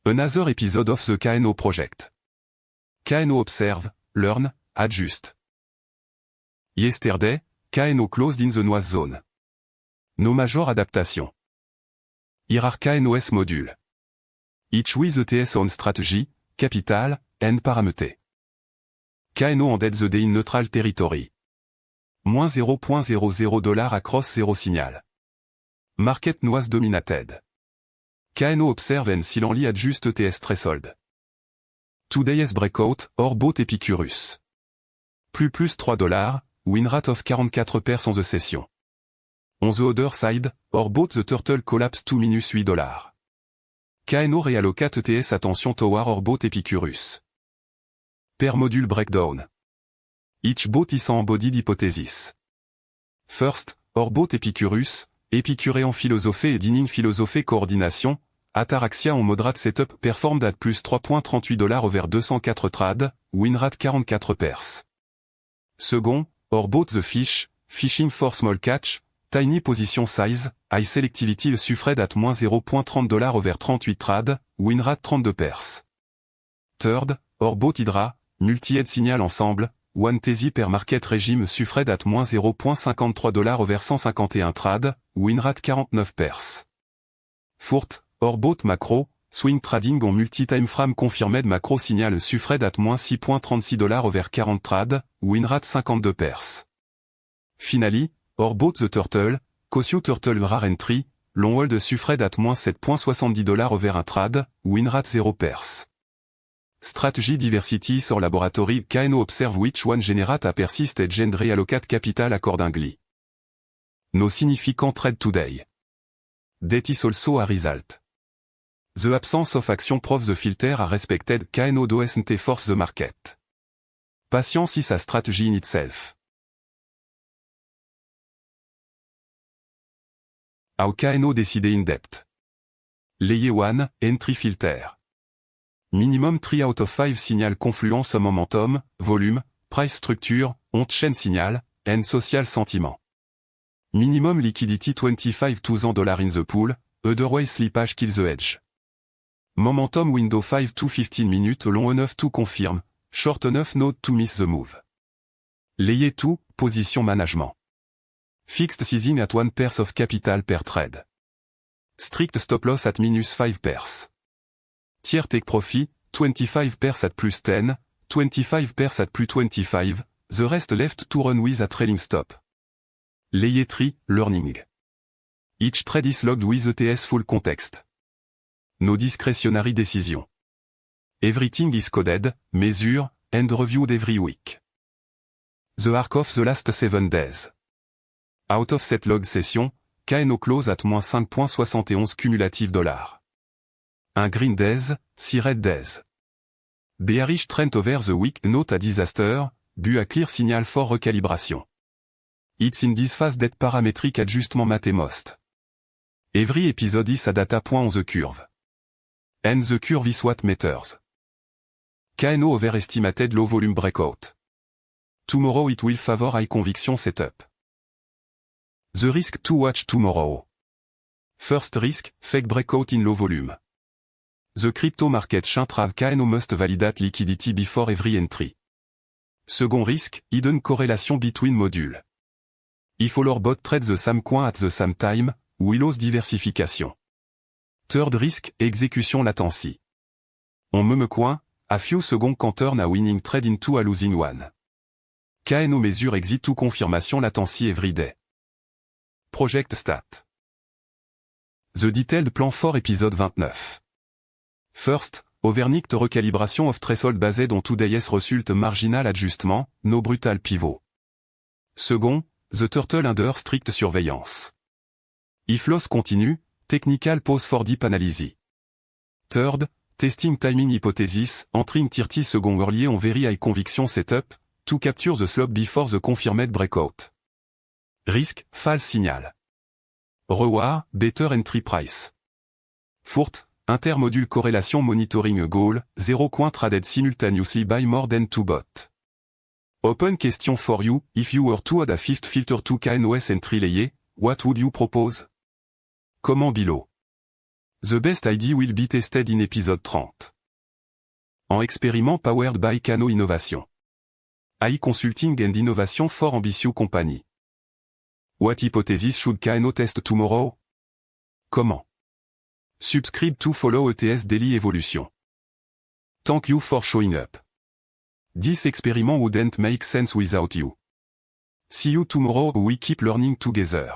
Another episode of the KNO project. KNO observe, learn, adjust. Yesterday, KNO closed in the noise zone. No major adaptation. Here are KNOS module. Each with ETS on strategy, capital, and parameter. KNO ended the day in neutral territory. $0.00 across zero signal. Market noise dominated. KNO observe and silently adjust ETS threshold. Today's breakout, or bought Epicurus. Plus $3, win rate of 44% on the session. On the other side, or bought the turtle collapse to -$8. KNO reallocate ETS attention toward or bought Epicurus. Per module breakdown. Each bot is embodied hypothesis. First, or bought Epicurus, Épicuréen philosophé et dining philosophé coordination, Ataraxia en moderate setup performed at plus $3.38 over 204 trade, win rate 44%. Second, or bought the fish, fishing for small catch, tiny position size, high selectivity suffred at $-0.30 over 38 trade, win rate 32%. Third, or bought Hydra, multi-head signal ensemble, one TZ per market regime suffred at $-0.53 over 151 trade, win rate 49%. Fourth, or bought macro, swing trading on multi-time frame confirmed macro signal suffred at $-6.36 over 40 trade, win rate 52%. Finally, or bought the turtle, Kosio turtle rare entry, long hold suffred at $-7.70 over 1 trade, win rate 0%. Strategy diversity sur laboratory KNO observe which one generate a persisted and reallocate capital accordingly. No significant trade today. That is also a result. The absence of action proves the filter are respected KNO doesn't force the market. Patience is a strategy in itself. How KNO decide in depth. Layer 1, entry filter. Minimum 3 out of 5 signal confluence momentum, volume, price structure, on chain signal, and social sentiment. Minimum liquidity $25,000 in the pool, otherwise slippage kill the edge. Momentum window 5 to 15 minutes long enough to confirm, short enough not to miss the move. Layer 2, position management. Fixed sizing at 1% of capital per trade. Strict stop loss at -5%. Tier take profit, 25% at +10, 25% at +25, the rest left to run with a trailing stop. Layer 3, learning. Each trade is logged with ETS full context. No discretionary decision. Everything is coded, measured, and reviewed every week. The arc of the last 7 days. Out of cette log session, KNO close at -5.71 cumulative $. Un green days, 6 red days. Bearish trend over the week note a disaster, but a clear signal for recalibration. It's in this phase that parametric adjustment matter most. Every episode is a data point on the curve. And the curve is what matters. KNO overestimated low volume breakout. Tomorrow it will favor high conviction setup. The risk to watch tomorrow. First risk, fake breakout in low volume. The crypto market chantrave KNO must validate liquidity before every entry. Second risk, hidden correlation between module. If all or bot trade the same coin at the same time, we lose diversification. Third risk, execution latency. On me coin, a few seconds can turn a winning trade into a losing one. KNO measure exit to confirmation latency every day. Project stat. The detailed plan for episode 29. First, overnight recalibration of threshold based on today's result marginal adjustment, no brutal pivot. Second, the turtle under strict surveillance. If loss continue, technical pause for deep analysis. Third, testing timing hypothesis, entering 30 seconds early on very high conviction setup, to capture the slope before the confirmed breakout. Risk, false signal. Reward, better entry price. Fourth, intermodule correlation monitoring goal, 0 coin traded simultaneously by more than 2 bot. Open question for you, if you were to add a fifth filter to KNOS entry layer, what would you propose? Comment below. The best idea will be tested in episode 30. En expériment powered by Kano Innovation. AI Consulting and Innovation for Ambitious Company. What hypothesis should Kano test tomorrow? Comment? Subscribe to follow ETS Daily Evolution. Thank you for showing up. This experiment wouldn't make sense without you. See you tomorrow, we keep learning together.